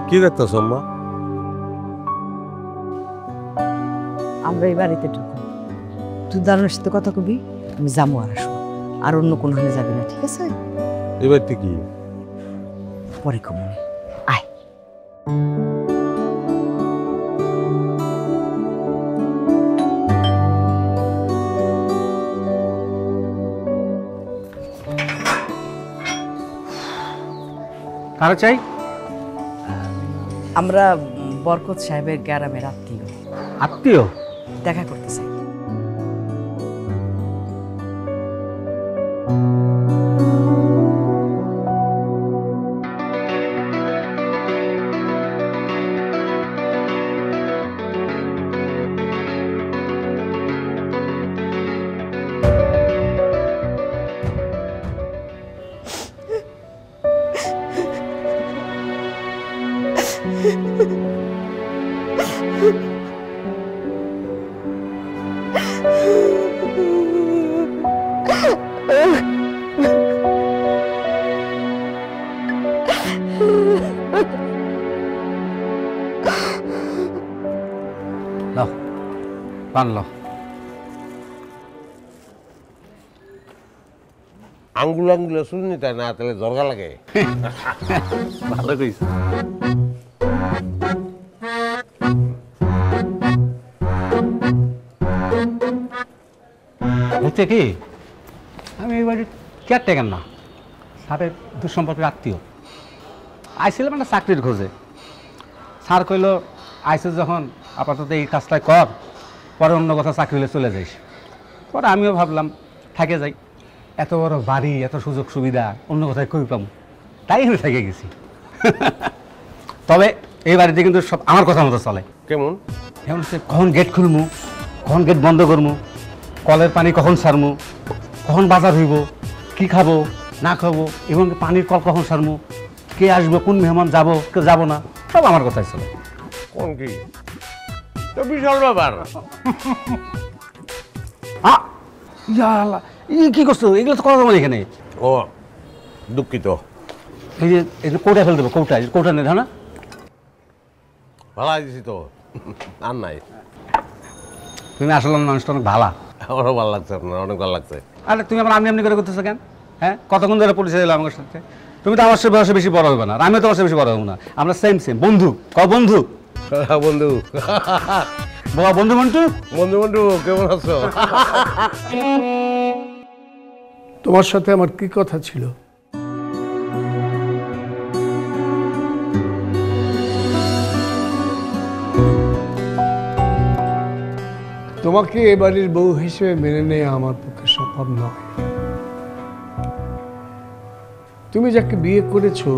কি দেখতেছ আম্মা? আমরা এই বাড়িতে ঢুকবো, তুই দারুণের সাথে কথা কবি, আমি যাবো আর আসবো, আর অন্য কোনো হানে যাবি না, ঠিক আছে? এবার কি পরে কমনে আয়। কারো চাই? আমরা বরকত সাহেবের গ্রামের আত্মীয়, আত্মীয়? দেখা করতে চাই। লাও, পান লাও। আঙ্গুলা শুনি তাই না, তাহলে দরকার লাগে। ভালো কইছ। হচ্ছে কি, আমি এই বাড়ির কেয়ারটেকার না, স্যারের দুঃসম্পর্কের আত্মীয়। আইছিলাম একটা চাকরির খোঁজে। স্যার কইল, আইসিস যখন আপাতত এই কাজটাই কর, পরে অন্য কথা চাকরি হলে চলে যাইস। পরে আমিও ভাবলাম থাকে যাই, এত বড় বাড়ি, এত সুযোগ সুবিধা, অন্য কথায় কই পাবো, তাই আমি থেকে গেছি। তবে এই বাড়িতে কিন্তু সব আমার কথা মতো চলে। কেমন? যেমন হচ্ছে কখন গেট খুলমু, কখন গেট বন্ধ করমু, কলের পানি কখন সারমু, কখন বাজার হইব, কি খাবো না খাবো, এবং পানির কল কখন সারমু, কে আসবে, কোন মেহমান যাবো কে যাবো না, সব আমার কথাই চলে। কোন কি তো বিশাল ব্যাপার। কি করছো, এগুলো তো করা যাবে না এখানে। ও দুঃখিত। এই যে এটা কৌটা ফেলে দেবো, কৌটা নেই না? ভালো দিছি তো, আর নাই। তুমি আসলে মানুষটা অনেক ভালা। আমারও ভালো লাগছে, আপনার অনেক ভালো লাগছে। আরে তুমি আমার আমনি করে করতেছো কেন? হ্যাঁ, কতক্ষণ ধরে পরিচয় দিলাম আমার সাথে। তুমি তো আমার সাথে বয়সে বেশি বড় হবে না, আর আমিও তোমার সাথে বেশি বড় হবো না। আমরা সেম বন্ধু। বন্ধু বন্ধু বাবা, বন্ধু মন্টু। বন্ধু বন্ধু কেমন আছো? তোমার সাথে আমার কি কথা ছিল? তোমাকে এ বাড়ির বউ হিসেবে মেনে নেওয়া আমার পক্ষে সম্ভব নয়। তুমি যাকে বিয়ে করেছো,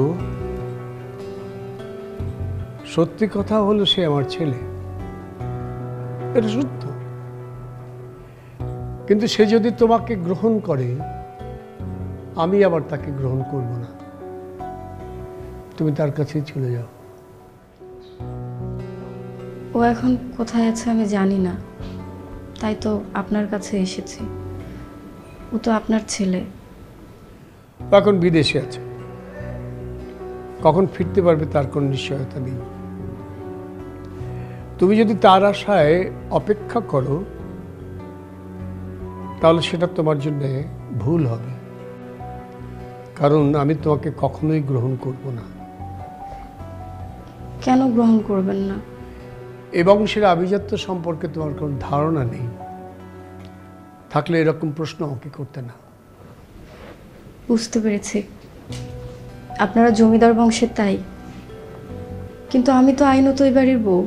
সত্যি কথা হলো সে আমার ছেলে, এটা সত্য। কিন্তু সে যদি তোমাকে গ্রহণ করে, আমি আবার তাকে গ্রহণ করব না। তুমি তার কাছেই চলে যাও। ও এখন কোথায় আছে আমি জানি না, তাই তো আপনার কাছে এসেছি। ও তো আপনার ছেলে। ও এখন বিদেশে আছে, কখন ফিরতে পারবে তার কোনো নিশ্চয়তা নেই। তুমি যদি তার আশায় অপেক্ষা করো, তাহলে সেটা তোমার জন্য ভুল হবে, কারণ আমি তোমাকে কখনোই গ্রহণ করব না। কেন গ্রহণ করবেন না? এ বংশের আভিজাত্য সম্পর্কে তোমার কোনো ধারণা নেই, থাকলে এরকম প্রশ্ন আমাকে করতে না। বুঝতে পেরেছি, আপনারা জমিদার বংশের, তাই। কিন্তু আমি তো আইনত এই বাড়ির বউ।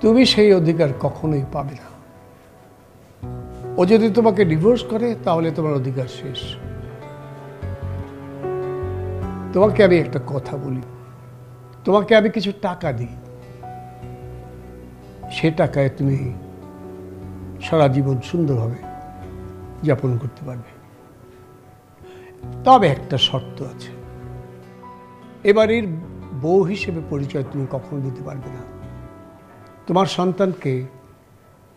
তুমি সেই অধিকার কখনোই পাবে না। ও যদি তোমাকে ডিভোর্স করে, তাহলে তোমার অধিকার শেষ। তোমাকে আমি একটা কথা বলি, তোমাকে আমি কিছু টাকা দিই, সে টাকায় তুমি সারা জীবন সুন্দরভাবে যাপন করতে পারবে। তবে একটা শর্ত আছে, এবারের বউ হিসেবে পরিচয় তুমি কখনো দিতে পারবে না। তোমার সন্তানকে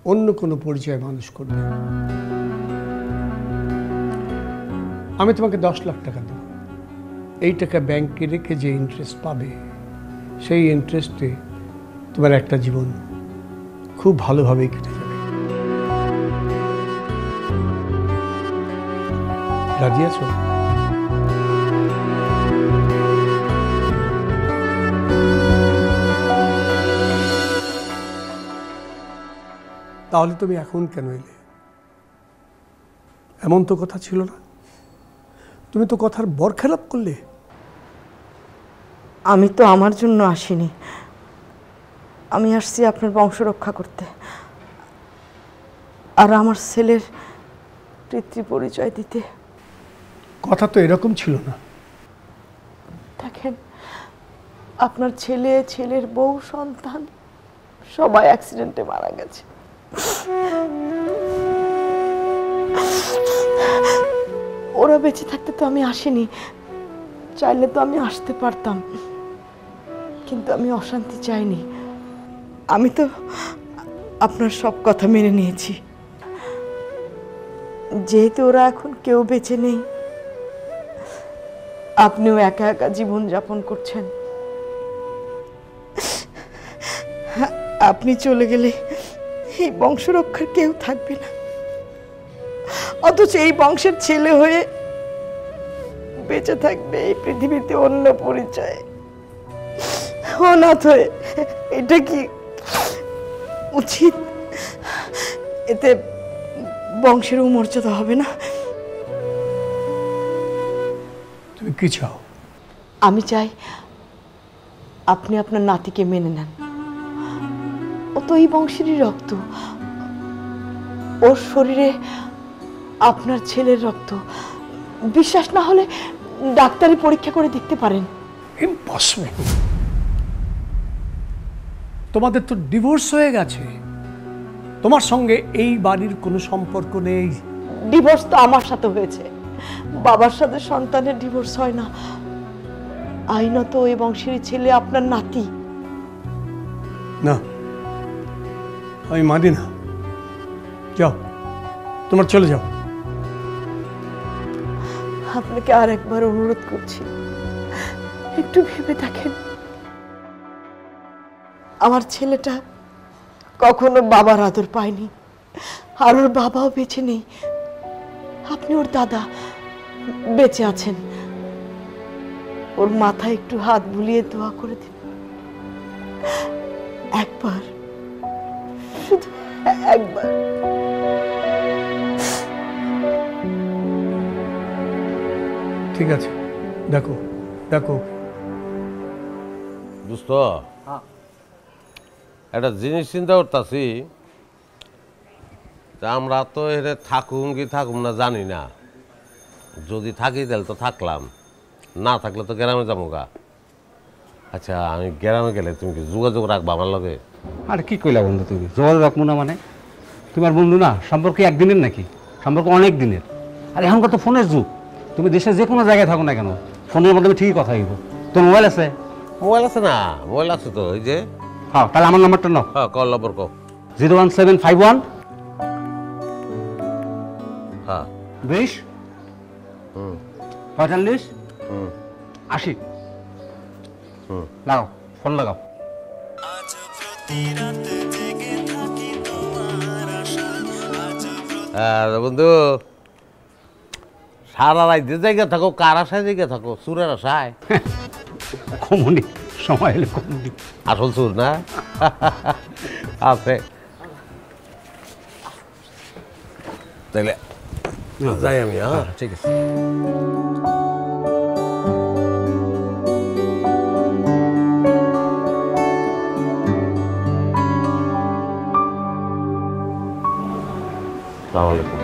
অন্য কোনো পরিচয় মানুষ করবে। আমি তোমাকে 10 লাখ টাকা দেব, এই টাকা ব্যাংকে রেখে যে ইন্টারেস্ট পাবে সেই ইন্টারেস্টে তোমার একটা জীবন খুব ভালোভাবেই কেটে যাবে। রাজি আছো? তাহলে তুমি এখন কেন এলে? এমন তো কথা ছিল না, তুমি তো কথার বরখেলাপ করলে। আমি তো আমার জন্য আসিনি, আমি আসছি আপনার বংশ রক্ষা করতে আর আমার ছেলের পিতৃ পরিচয় দিতে। কথা তো এরকম ছিল না। দেখেন, আপনার ছেলে, ছেলের বউ, সন্তান সবাই অ্যাক্সিডেন্টে মারা গেছে। ওরা বেঁচে থাকতে তো আমি আসিনি, চাইলে তো আমি আসতে পারতাম, কিন্তু আমি অশান্তি চাইনি। আমি তো আপনার সব কথা মেনে নিয়েছি। যেহেতু ওরা এখন কেউ বেঁচে নেই, আপনিও একা একা জীবন যাপন করছেন। আপনি চলে গেলে এই বংশ রক্ষার কেউ থাকবে না, অথচ এই বংশের ছেলে হয়ে বেঁচে থাকবে এই পৃথিবীতে অন্য পরিচয়, অনাথ হয়ে। এটা কি উচিত? এতে বংশের মর্যাদা হবে না। তুমি কি চাও? আমি চাই আপনি আপনার নাতিকে মেনে নেন। ও তো এই বংশেরই রক্ত, ওর শরীরে আপনার ছেলের রক্ত। বিশ্বাস না হলে ডাক্তারি পরীক্ষা করে দেখতে পারেন। ইম্পসিবল। তোমাদের তো ডিভোর্স হয়ে গেছে, তোমার সঙ্গে এই বাড়ির কোনো সম্পর্ক নেই। ডিভোর্স তো আমার সাথে হয়েছে, বাবার সাথে সন্তানের ডিভোর্স হয় না। আইনত এই বংশেরই ছেলে আপনার নাতি। না, আমি মানি না। যাও, তোমার চলে যাও। আপনাকে আর একবার অনুরোধ করছি, একটু ভেবে দেখেন। আমার ছেলেটা কখনো বাবার আদর পায়নি, আর ওর বাবাও বেঁচে নেই। আপনি ওর দাদা, বেঁচে আছেন। ওর মাথায় একটু হাত বুলিয়ে দোয়া করে দিন। একবার, শুধু একবার। ঠিক আছে, দেখো দেখো। দোস্ত, একটা জিনিস চিন্তা করতেছি, আমরা তো এখানে থাকুম কি থাকুম না জানি না। যদি থাকি তাহলে তো থাকলাম, না থাকলে তো গ্রামে যাবো গা। আচ্ছা, আমি গ্রামে গেলে তুমি কি যোগাযোগ রাখবা আমার লগে? আর কি কইলা বন্ধু, তুমি যোগাযোগ রাখবো না মানে? তোমার বন্ধু না, সম্পর্ক একদিনের নাকি? সম্পর্ক অনেক দিনের। আর এখনকার তো ফোনের যুগ, তুমি দেশের যে কোনো জায়গায় থাকো না কেন, ফোনের মাধ্যমে ঠিকই কথা হইব। তোর মোবাইল আছে? মোবাইল আছে না? মোবাইল আছে তো, এই যে। হ্যাঁ, তাহলে আমার নাম্বারটা নাও। হ্যাঁ, কল নম্বর কো। 01751 হ্যাঁ, 20 45 80। লাগাও, ফোন লাগাও। বন্ধু, সারা রাত যে জায়গা থাকো, কার আশায় জায়গা থাকো? চুরের আশায়? কমুনি, সময় হলে কমুনি। আসল চুর না? আছে। তাহলে যাই আমি। হ্যাঁ, ঠিক আছে। আসসালামু আলাইকুম।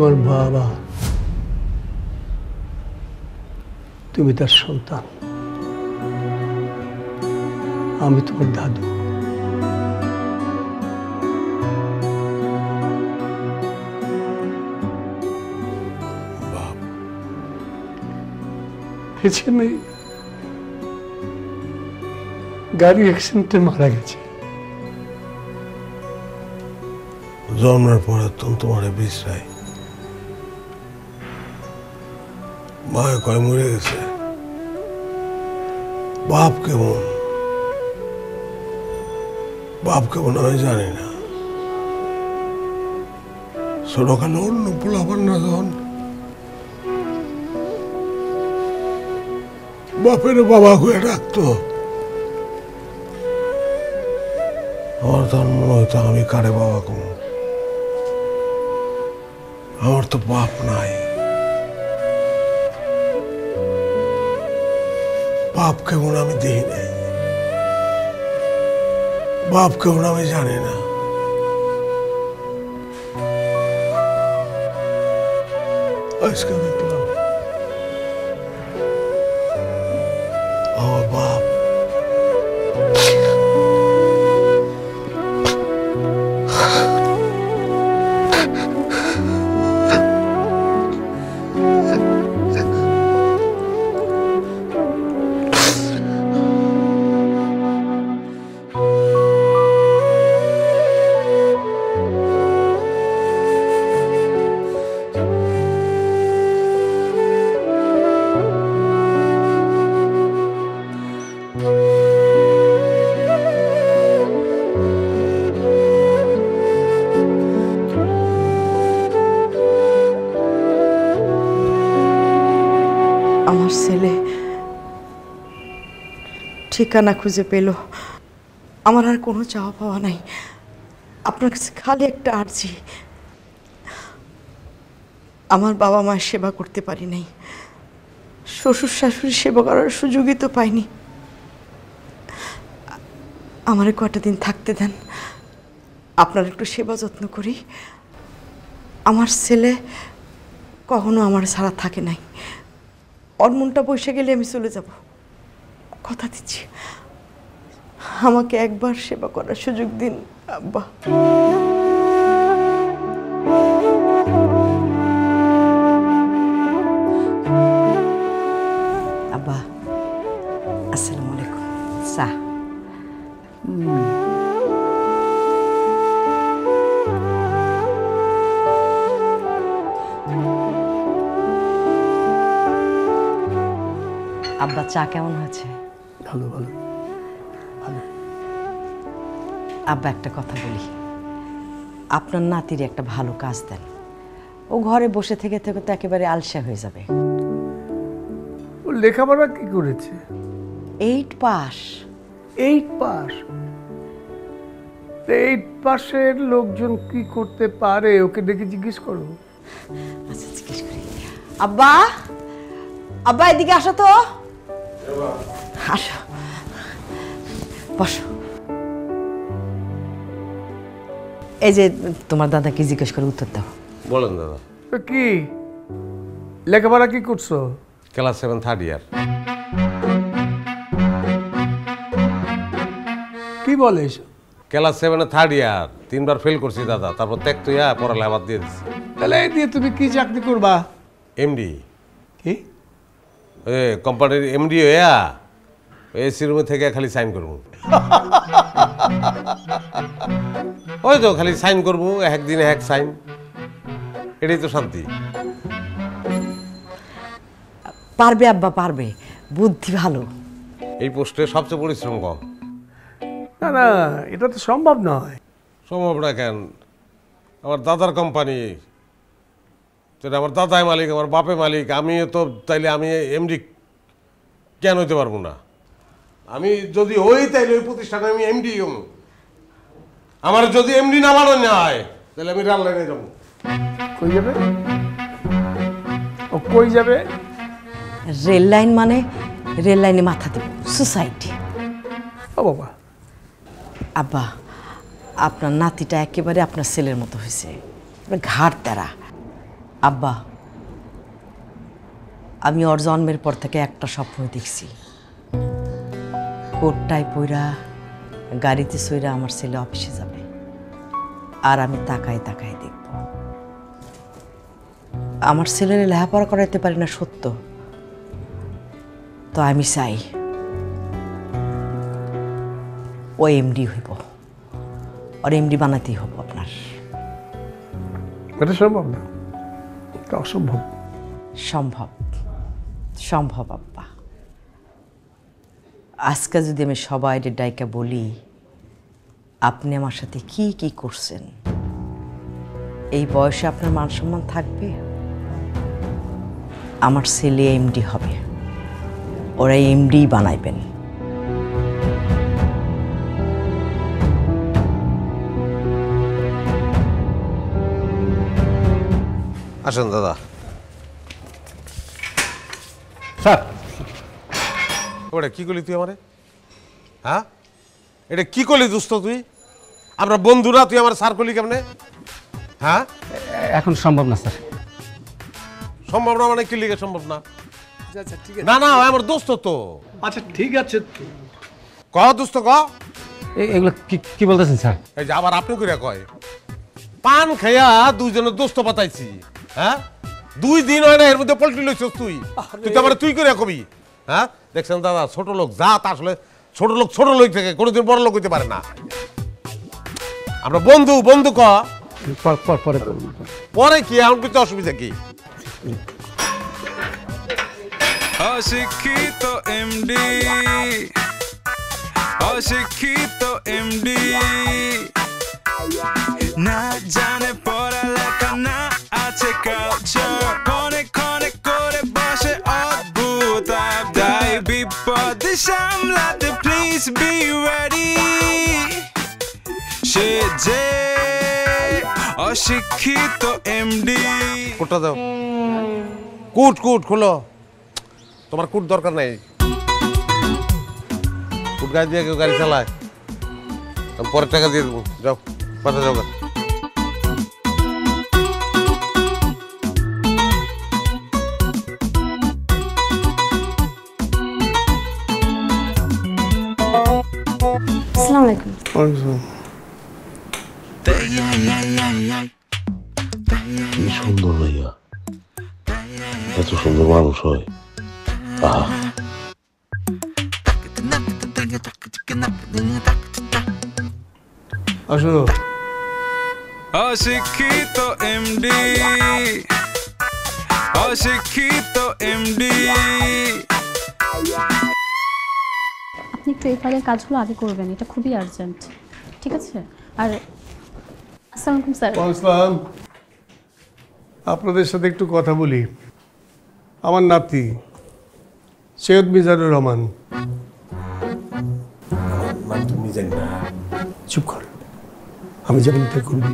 তোমার বাবা, তুমি তার সন্তান। আমি তোমার দাদু। বাপ বেঁচে নেই, গাড়ি অ্যাক্সিডেন্টে মারা গেছে। জন্মের পরে তোমার বিশ্রাই মায়ে কয় মরে গেছে। বাপ কেমন আমি জানি না। ছোটখানে অন্য পোলাপান না যখন বাপের বাবা হয়ে ডাকতো, আমার তখন মনে হইতো আমি কারে বাবা কম। আমার তো বাপ নাই, বাপ কেমন আমি দেখি নাই, বাপ কেমন আমি জানি না। আজকে দেখলাম আমার বাপ আমার ছেলে ঠিকানা খুঁজে পেল। আমার আর কোনো চাওয়া পাওয়া নাই, আপনার কাছে খালি একটা আর্জি। আমার বাবা মায়ের সেবা করতে পারি নাই, শ্বশুর শাশুড়ির সেবা করার সুযোগই তো পাইনি। আমারে কয়টা দিন থাকতে দেন, আপনার একটু সেবা যত্ন করি। আমার ছেলে কখনো আমার ছাড়া থাকে নাই, ওর মনটা বসে গেলে আমি চলে যাব, কথা দিচ্ছি। আমাকে একবার সেবা করার সুযোগ দিন আব্বা। আব্বা আসসালামু আলাইকুম। চা আব্বা চা কেমন হয়েছে? ভালো ভালো ভালো। আব্বা একটা কথা বলি, আপনার নাতির একটা ভালো কাজ দেন। ও ঘরে বসে থেকে থেকে তো একেবারে আলসা হয়ে যাবে। ও লেখাপড়া কি করেছে? 8 পাস। 8 পাস? 8 পাসের লোকজন কি করতে পারে ওকে ডেকে জিজ্ঞেস করো। আচ্ছা জিজ্ঞেস করি। আব্বা, আব্বা এদিকে আসো তো। আসো, বসো। এই যে তোমার দাদাকে জিজ্ঞেস করে উত্তর দাও। বলেন দাদা। তো কি লেখাপড়া কি করছো? Class 7 third year. কি বলে এসব? ক্লাস 7 থার্ড ইয়ার, 3বার ফেল করছি দাদা, তারপর ত্যাক্ত ইয়া পড়ালে আবার দিয়ে দিচ্ছি। তাহলে এই দিয়ে তুমি কি চাকরি করবা? এমডি। কি? কোম্পানির এমডি হইয়া এসি রুমে থেকে খালি সাইন করবো। ওই তো খালি সাইন করবো, একদিনে এক সাইন, এটাই তো শান্তি। পারবে আব্বা, পারবে, বুদ্ধি ভালো। এই পোস্টে সবচেয়ে পরিশ্রম কম। না না, এটা তো সম্ভব নয়। সম্ভব না কেন? আমার দাদার কোম্পানি, সেটা আমার দাদাই মালিক, আমার বাপে মালিক। আমিও তো তাইলে আমি এমডি কেন হইতে পারবো না? আমি যদি হই তাইলে ওই প্রতিষ্ঠানে আমি এমডি হম। আমার যদি এমডি না বানানো হয় তাহলে আমি রাল লাইনে যাবো। কই যাবে? ও কই যাবে? রেল লাইন মানে রেল লাইনে মাথা দেব, সোসাইটি। ও বাবা। আব্বা, আপনার নাতিটা একেবারে আপনার ছেলের মতো হয়েছে, ঘাড় তেরা। আব্বা, আমি ওর জন্মের পর থেকে একটা স্বপ্ন দেখছি, কোটটায় পইরা গাড়িতে সইরা আমার ছেলে অফিসে যাবে, আর আমি তাকায় তাকায় দেখব। আমার ছেলের লেখাপড়া করাইতে পারি না সত্য, তো আমি চাই ও এমডি হইব, ওর এমডি বানাতেই হবো আপনার। এটা সম্ভব না, এটা অসম্ভব। সম্ভব, সম্ভব আব্বা। আজকে যদি আমি সবাই ডাইকা বলি আপনি আমার সাথে কি কি করছেন, এই বয়সে আপনার মান সম্মান থাকবে? আমার ছেলে এমডি হবে, ওরা এমডি বানাইবেন। আসেন দাদা। স্যার, ওটা কি করলি তুই আমারে? হ্যাঁ, এটা কি করলি দোস্ত তুই? আমরা বন্ধুরা, তুই আমার সার করলি কেমনে? হ্যাঁ, এখন সম্ভব না স্যার। সম্ভব না মানে কি লিগে সম্ভব না? আচ্ছা ঠিক আছে, না না, ও আমার দোস্ত তো। আচ্ছা ঠিক আছে। ক দোস্ত ক। এগুলো কি বলতেছেন স্যার? এই যে আবার আপনি করে কয়, পান খাইয়া দুইজনের দোস্ত পাতাইছি। হ্যাঁ, 2 দিন হয় না এর মধ্যে পল্টি লইছস তুই। তুই তো আমার তুই করে কবি। হ্যাঁ, দেখছেন দাদা, ছোট লোক জাত আসলে ছোট লোক থেকে কোনোদিন বড় লোক হইতে পারে না। আমরা বন্ধু বন্ধু ক। পরে পরে কি এমন কিছু অসুবিধা কি? অশিক্ষিত এমডি, অশিক্ষিত এমডি, না জানে পড়ালেখা, না আছে কালচার, ক্ষণে ক্ষণে করে বসে অদ্ভুত আবদায়, বিপদ সামলাতে প্লিজ বি রেডি, সে যে অশিক্ষিত এমডি। কুটটা দাও, কুট কুট খোলো। তোমার কুট দরকার নাই, কুট গাড়ি দিয়ে কেউ গাড়ি চালায়। পরের টাকা দিয়ে দেবো, যাও পাঠা যাও। আসসালামু আলাইকুম। কি সুন্দর ভাইয়া, এত সুন্দর মানুষ হয়। আহা, আসো। অশিক্ষিত এমডি, অশিক্ষিত এমডি। আপনি একটু এই ফাইলের কাজগুলো আগে করবেন, এটা খুবই আর্জেন্ট, ঠিক আছে? আর আসসালামু আলাইকুম স্যার। আসসালাম। আপনাদের সাথে একটু কথা বলি। আমার নাতি সৈয়দ মিজানুর রহমান। তুমি জানি না। চুপ কর, আমি যেমন তাই করবি।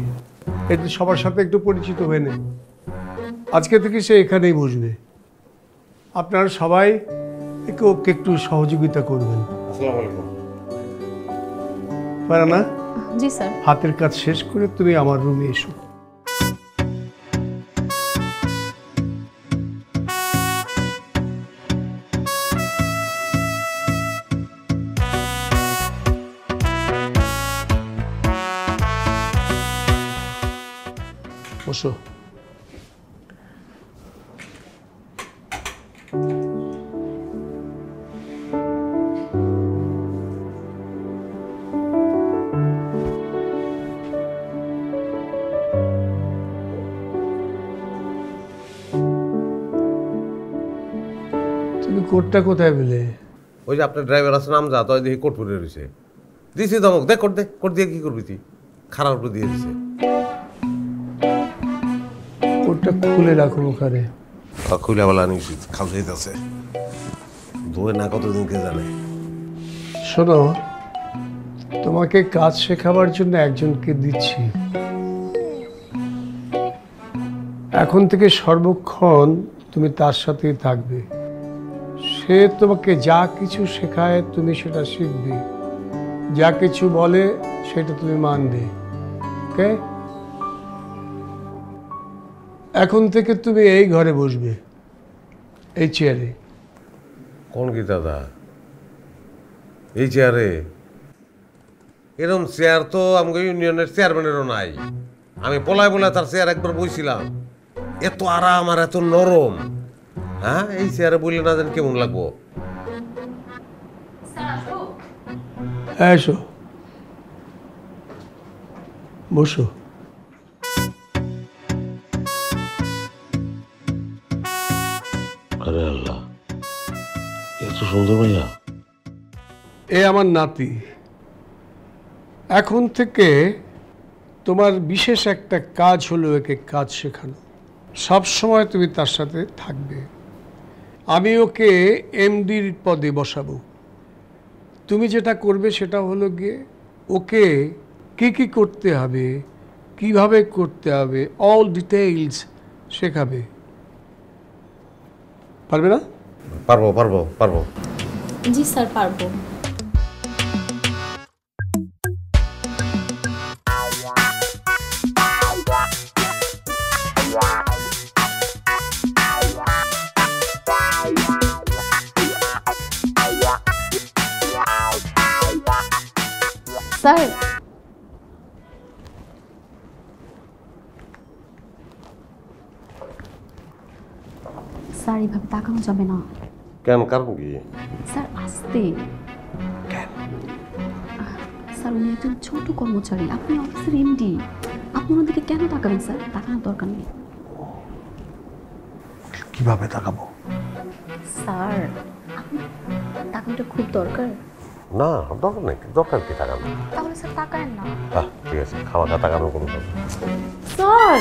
এতে সবার সাথে একটু পরিচিত হয়ে নে। আজকে থেকে সে এখানেই বসবে। আপনারা সবাই ওকে একটু সহযোগিতা করবেন। আসসালামু আলাইকুম। ফারহানা, জি স্যার। হাতের কাজ শেষ করে তুমি আমার রুমে এসো। বসো। তুমি কোটটা কোথায় পেলে? ওই যে আপনার ড্রাইভার আছে নাম যা, তাই দেখি কোট পরে রয়েছে। দিছি ধমক, দেখ কোট দে, কোট দিয়ে কি করবি তুই? খারাপ উপরে দিয়ে দিছে। কোটটা খুলে রাখো ওখানে। খুলে বলা নিছি, খাও যাইতেছে। ধোয়ে না কতদিন কে জানে। শোনো, তোমাকে কাজ শেখাবার জন্য একজনকে দিচ্ছি। এখন থেকে সর্বক্ষণ তুমি তার সাথেই থাকবে। সে তোমাকে যা কিছু শেখায় তুমি সেটা শিখবে, যা কিছু বলে সেটা তুমি মানবে। ওকে? এখন থেকে তুমি এই ঘরে বসবে, এই চেয়ারে। কোন কি দাদা এই চেয়ারে? এরকম চেয়ার তো আমাকে ইউনিয়নের চেয়ারম্যানেরও নাই। আমি পলায় পলায় তার চেয়ার একবার বইছিলাম, এত আরাম আর এত নরম। হ্যাঁ, এই চেয়ারে বললে না জানি কেমন লাগবো। এসো, বসো। আরে আল্লাহ, এত সুন্দর ভাইয়া। এ আমার নাতি। এখন থেকে তোমার বিশেষ একটা কাজ হলো একে কাজ শেখানো। সব সময় তুমি তার সাথে থাকবে। আমি ওকে এমডির পদে বসাবো। তুমি যেটা করবে সেটা হলো গিয়ে ওকে কি কি করতে হবে, কিভাবে করতে হবে, অল ডিটেইলস শেখাবে। পারবে না? পারবো পারবো পারবো। জি স্যার, পারবো। স্যার, স্যার এইভাবে তাকানো যাবে না। কেন, কারণ কি? স্যার আস্তে। স্যার উনি একজন ছোট কর্মচারী, আপনি অফিসের এমডি, আপনি ওনাদেরকে কেন তাকাবেন স্যার? তাকানোর দরকার নেই। কিভাবে তাকাবো? স্যার আপনি তাকানোটা খুব দরকার। না, দরকার নেই। দরকার কি তাকানো? তাহলে স্যার তাকায়েন না। ঠিক আছে, খাওয়া দাওয়া তাকানোর কোনো দরকার নেই। স্যার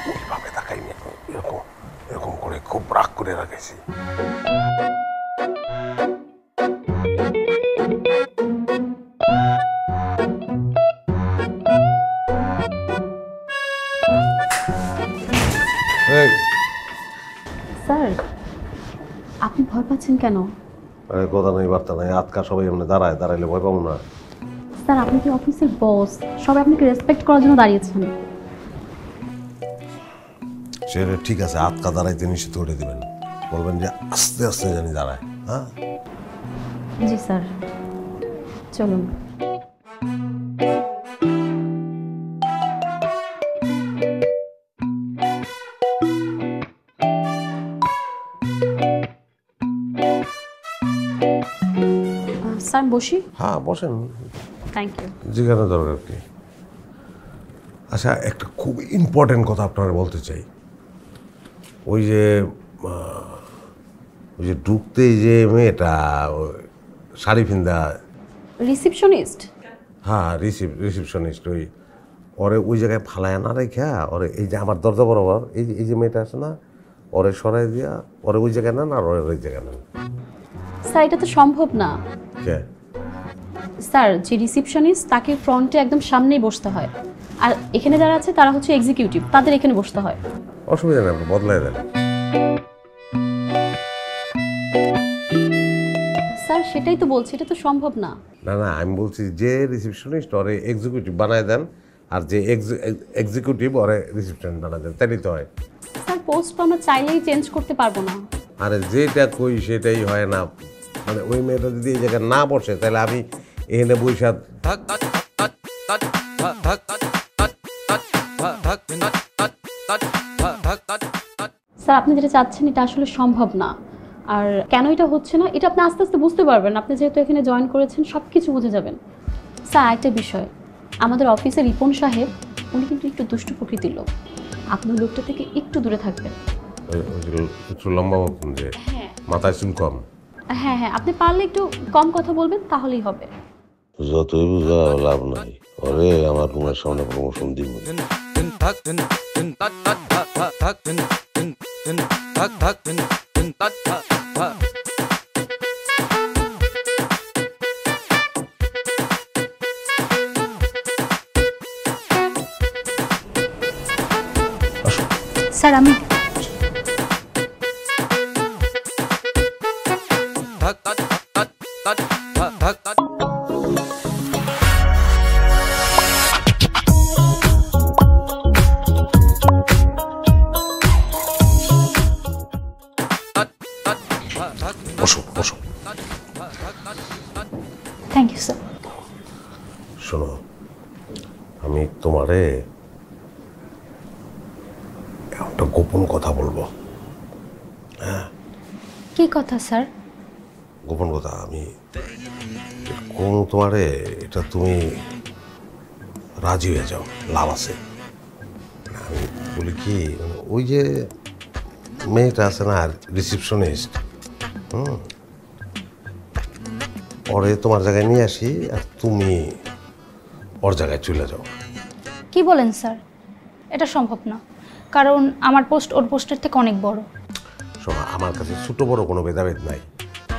কিভাবে তাকাইনি? এরকম এরকম করে খুব রাগ করে রাখেছি। স্যার আপনি ভয় পাচ্ছেন কেন? আরে কথা নেই, বার্তা নাই, আজকা সবাই এমনি দাঁড়ায়, দাঁড়াইলে ভয় পাবো না। স্যার আপনি কি অফিসের বস, সবাই আপনাকে রেসপেক্ট করার জন্য দাঁড়িয়েছেন। সেটা ঠিক আছে, আটকা দাঁড়াইতে নিষেধ করে দিবেন, বলবেন যে আস্তে আস্তে জানি দাঁড়ায়। হ্যাঁ জি স্যার, চলুন। স্যার বসি? হ্যাঁ বসেন। Thank you. জিজ্ঞাসা দরকার কি? আচ্ছা, একটা খুব ইম্পর্টেন্ট কথা আপনারা বলতে চাই। ওই যে ঢুকতেই যে মেয়েটা শাড়ি ফিন্দা, রিসেপশনিস্ট? হ্যাঁ রিসেপশনিস্ট, ওরে ওই জায়গায় ফালায় না রেখা ওরে এই যে আমার দরজা বরাবর এই যে মেয়েটা আছে না, ওরে সরাই দিয়া ওরে ওই জায়গায় নেন আর ওরে ওই জায়গায় নেন। স্যার এটা তো সম্ভব না। কে? স্যার যে রিসেপশনিস্ট তাকে ফ্রন্টে একদম সামনেই বসতে হয়, আর এখানে যারা আছে তারা হচ্ছে এক্সিকিউটিভ, তাদের এখানে বসতে হয়। অসুবিধা নেই, আপনি বদলাই দেন। স্যার সেটাই তো বলছি, এটা তো সম্ভব না। না না, আমি বলছি যে রিসেপশনিস্ট ওরে এক্সিকিউটিভ বানায় দেন, আর যে এক্সিকিউটিভ ওরে রিসেপশনিস্ট বানায় দেন, তাই তো হয়। স্যার পোস্ট তো আমরা চাইলেই চেঞ্জ করতে পারবো না। আরে যেটা কই সেটাই হয় না, মানে ওই মেয়েটা যদি এই জায়গায় না বসে তাহলে আমি এখানে বৈশা স্যার আপনি যেটা চাচ্ছেন এটা আসলে সম্ভব না। আর কেন এটা হচ্ছে না এটা আপনি আস্তে আস্তে বুঝতে পারবেন, আপনি যেহেতু এখানে জয়েন করেছেন সব কিছু বুঝে যাবেন। স্যার একটা বিষয়, আমাদের অফিসের রিপন সাহেব উনি কিন্তু একটু দুষ্টু প্রকৃতির লোক, আপনি লোকটা থেকে একটু দূরে থাকবেন। একটু লম্বা মতন, যে মাথায় চুল কম। হ্যাঁ হ্যাঁ, আপনি পারলে একটু কম কথা বলবেন, তাহলেই হবে। যতই বুঝা লাভ নাই, ওরে আমার রুমের সামনে প্রমোশন দিব। স্যার আমি বসো। Thank you sir. শোনো, আমি তোমারে একটা গোপন কথা বলবো। হ্যাঁ, কি কথা স্যার? গোপন কথা আমি কোন তোমারে, এটা তুমি রাজি হয়ে যাও, লাভ আছে। আমি বলি কি, ওই যে মেয়েটা আছে না রিসিপশনিস্ট, পরে তোমার জায়গায় নিয়ে আসি আর তুমি ওর জায়গায় চলে যাও। কি বলেন স্যার? এটা সম্ভব না, কারণ আমার পোস্ট ওর পোস্টের থেকে অনেক বড়। শোনো, আমার কাছে ছোট বড় কোনো ভেদাভেদ নাই,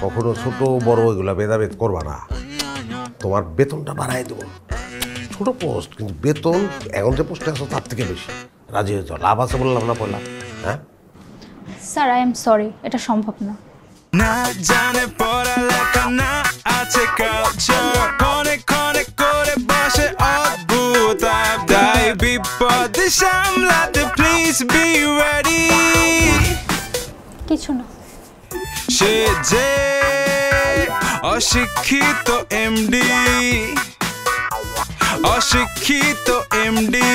কখনো ছোট বড় এগুলা ভেদাভেদ করবা না। তোমার বেতনটা বাড়াই দেবো, ছোট পোস্ট কিন্তু বেতন এখন যে পোস্টে আসো তার থেকে বেশি। রাজি হয়ে যাও, লাভ আছে বললাম না পয়লা। হ্যাঁ স্যার, আই এম সরি, এটা সম্ভব না। না জানে পড়ালেখা না আছে কালচার, ক্ষণে ক্ষণে করে বসে অদ্ভুত তাই বিপদ সামলাতে প্লিজ বি রেডি। কিছু না। সে যে অশিক্ষিত এমডি, অশিক্ষিত এমডি।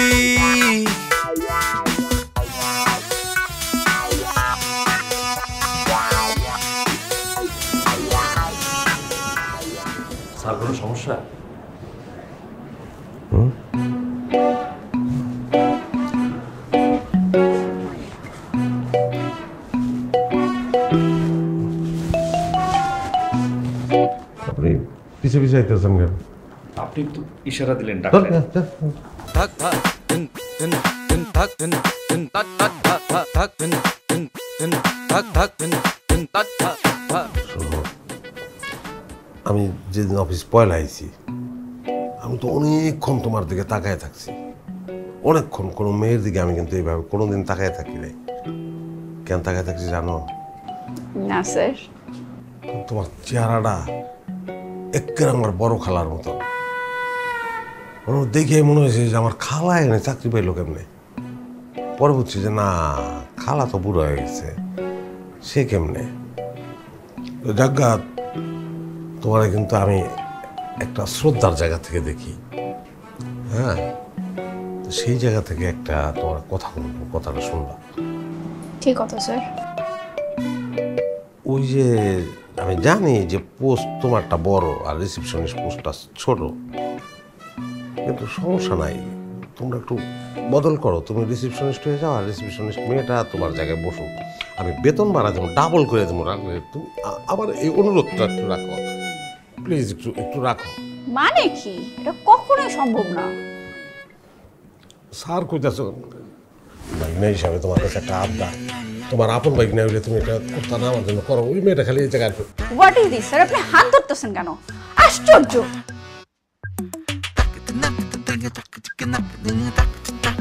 স্যার কোনো সমস্যা? আপনি পিছে পিছে আইতেছেন কেন? আপনি তো ইশারা দিলেন ডাক্তার। আমি যেদিন অফিস পয়লা আইছি, আমি তো অনেকক্ষণ তোমার দিকে তাকায় থাকছি, অনেকক্ষণ। কোনো মেয়ের দিকে আমি কিন্তু এইভাবে কোনোদিন তাকায় থাকি নাই। কেন তাকায় থাকছি জানো? না স্যার। তোমার চেহারাটা একেবারে আমার বড় খালার মতো। দেখে মনে হয়েছে যে আমার খালা এখানে চাকরি পাইলো কেমনে। পরে বুঝছি যে না, খালা তো বুড়ো হয়ে গেছে, সে কেমনে। যাজ্ঞা, তোমার কিন্তু আমি একটা শ্রদ্ধার জায়গা থেকে দেখি। হ্যাঁ, সেই জায়গা থেকে একটা তোমার কথা বলবো, কথাটা শুনবা। ঠিক কথা স্যার। ওই যে আমি জানি যে পোস্ট তোমারটা বড় আর রিসিপশনিস্ট পোস্টটা ছোট, কিন্তু সমস্যা নাই, তোমরা একটু বদল করো। তুমি রিসিপশনিস্ট হয়ে যাও আর রিসিপশনিস্ট মেয়েটা তোমার জায়গায় বসো। আমি বেতন বাড়া দেবো, ডাবল করে দেবো। রাখলে তুমি আবার এই অনুরোধটা একটু রাখো প্লিজ, একটু রাখো। মানে কি? এটা কখনোই সম্ভব না। স্যার কইতেছ বাইকনা হিসাবে তোমার কাছে একটা আবদার, তোমার আপন বাইকনা হইলে তুমি এটা করতে না, আমার জন্য করো। ওই মেয়েটা খালি এই জায়গায় হোয়াট ইজ দিস স্যার? আপনি হাত ধরতেছেন কেন? আশ্চর্য।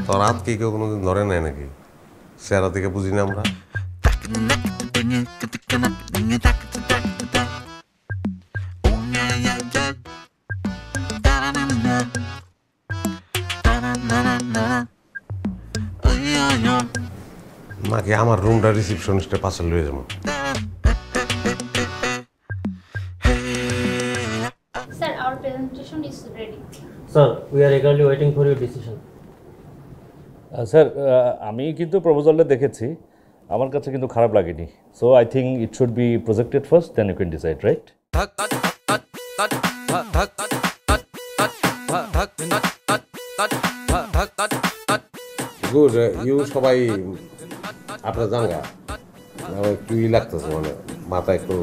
তোর হাত কি কেউ কোনোদিন ধরে নেয় নাকি? চেহারা থেকে বুঝি না আমরা। নাকি আমার রুমটা রিসিপশনিস্টের পাশে লয়ে যাবো? Sir, our presentation is ready. Sir, we are eagerly waiting for your decision. Sir, আমি কিন্তু প্রপোজালটা দেখেছি, আমার কাছে কিন্তু খারাপ লাগেনি। So I think it should be projected first, then you can decide, right? Good, you সবাই আপনার জানগা একটু ই লাগতেছে, মানে মাথা একটু